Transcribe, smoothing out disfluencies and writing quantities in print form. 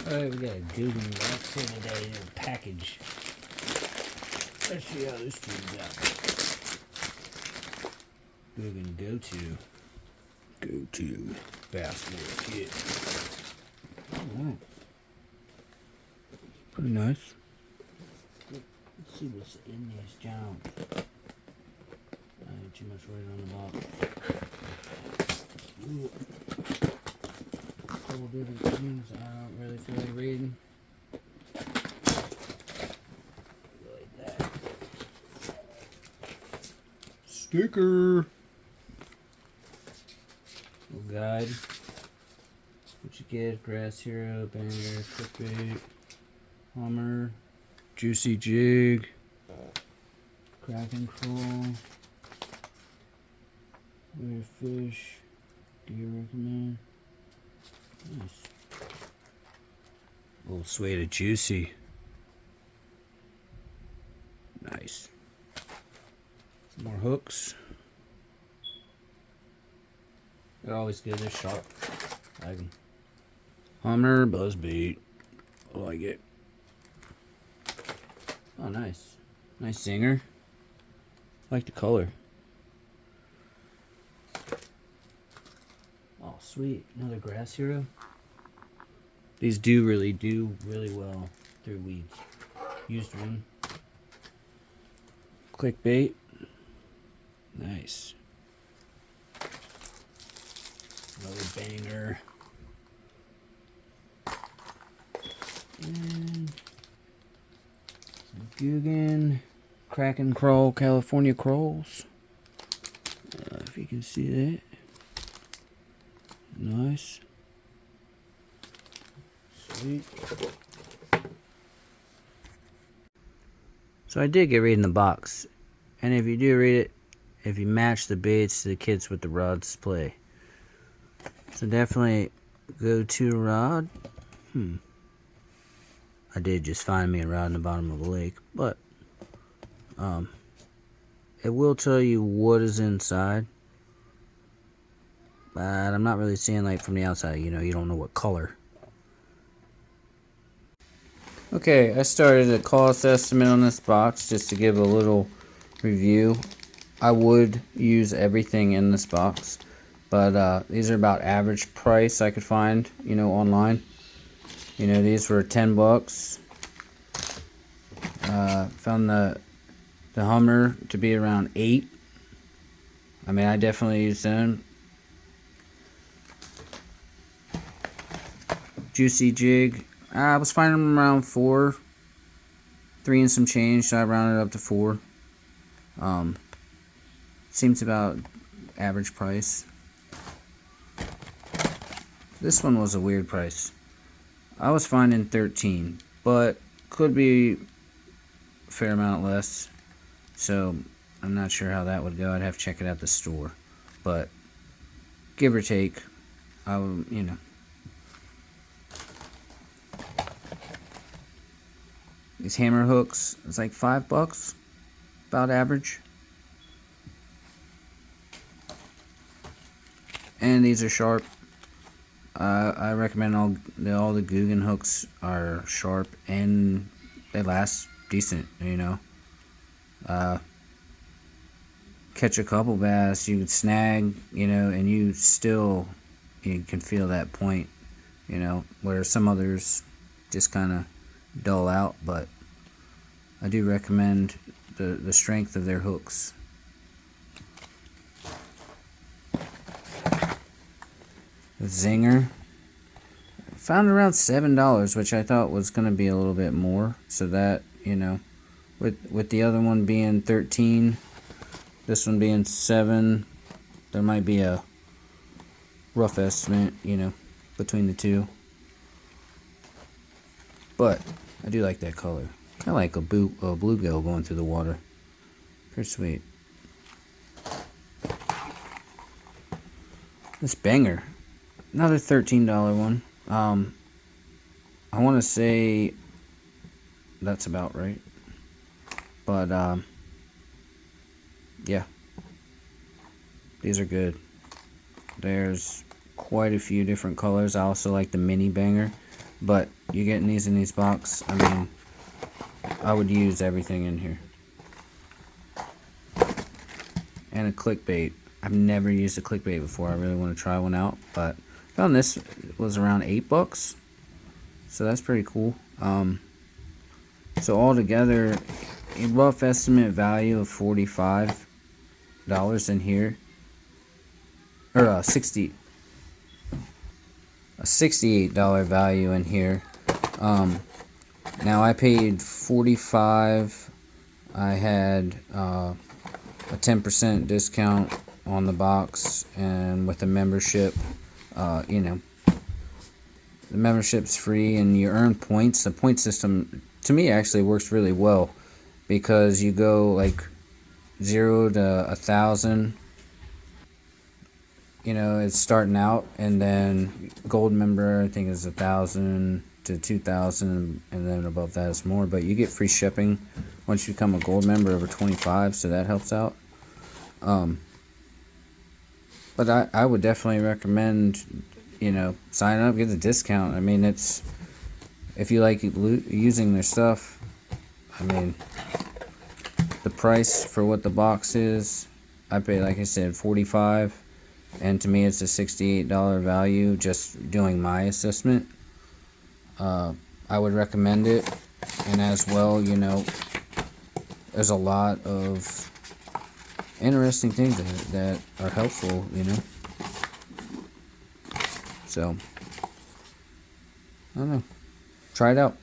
Alright, we got a Googan box here today in a package. Let's see how this turns out. Googan go-to bass kit. Alright. Pretty nice. Let's see what's in these jumps. Not too much weight on the box. Ooh. Couple different things I don't really feel like reading. Like that. Sticker. Little guide. What you get: grass hero, banger, crankbait, hummer, juicy jig, crack and crawl, weird fish, gear recommend. Nice. A little suede of juicy. Nice. Some more hooks. They're always good. They're sharp. I like them. Hummer buzz bait. I like it. Oh, nice. Nice zinger. I like the color. Oh, sweet. Another grass hero. These do really well through weeds. Used one. Clickbait. Nice. Another banger. And some Googan crack and crawl California crawls. If you can see that. Nice. Sweet. So I did get read in the box. And if you do read it, if you match the baits to the kits with the rods, play. So definitely go to rod. I did just find me a rod in the bottom of a lake, but it will tell you what is inside. But I'm not really seeing, like, from the outside, you know, you don't know what color. Okay, I started a cost estimate on this box just to give a little review. I would use everything in this box, but these are about average price I could find, you know, online. You know, these were 10 bucks. Found the Hummer to be around 8. I mean, I definitely used them. Juicy jig, I was finding them around 4, 3 and some change, so I rounded up to 4. Seems about average price. This one was a weird price. I was finding 13, but could be a fair amount less. So I'm not sure how that would go. I'd have to check it at the store, but give or take, I would, you know. These hammer hooks, it's like 5 bucks, about average. And these are sharp. I recommend all the Googan hooks are sharp and they last decent, you know. Catch a couple bass, you would snag, you know, and you can feel that point, you know, where some others just kind of dull out. But I do recommend the strength of their hooks. The zinger, found around $7, which I thought was going to be a little bit more. So that, you know, with the other one being 13, this one being 7, there might be a rough estimate, you know, between the two. But I do like that color. Kind of like a bluegill going through the water. Pretty sweet. This banger. Another $13 one. I want to say that's about right. But, yeah. These are good. There's quite a few different colors. I also like the mini banger. but you getting these in these box, I mean, I would use everything in here. And a clickbait. I've never used a clickbait before. I really want to try one out, but I found this was around $8, so that's pretty cool. So altogether, a rough estimate value of $45 in here, or a $68 value in here. Now I paid $45. I had a 10% discount on the box, and with a membership, you know, the membership's free and you earn points. The point system to me actually works really well, because you go like 0 to 1,000. You know, it's starting out, and then gold member I think is 1,000 to 2,000, and then above that is more. But you get free shipping once you become a gold member over 25, so that helps out. But I would definitely recommend, you know, sign up, get the discount. I mean, it's, if you like using their stuff, I mean, the price for what the box is, I pay, like I said, $45, and to me it's a $68 value just doing my assessment. I would recommend it, and as well, you know, there's a lot of interesting things that are helpful, you know. So, I don't know. Try it out.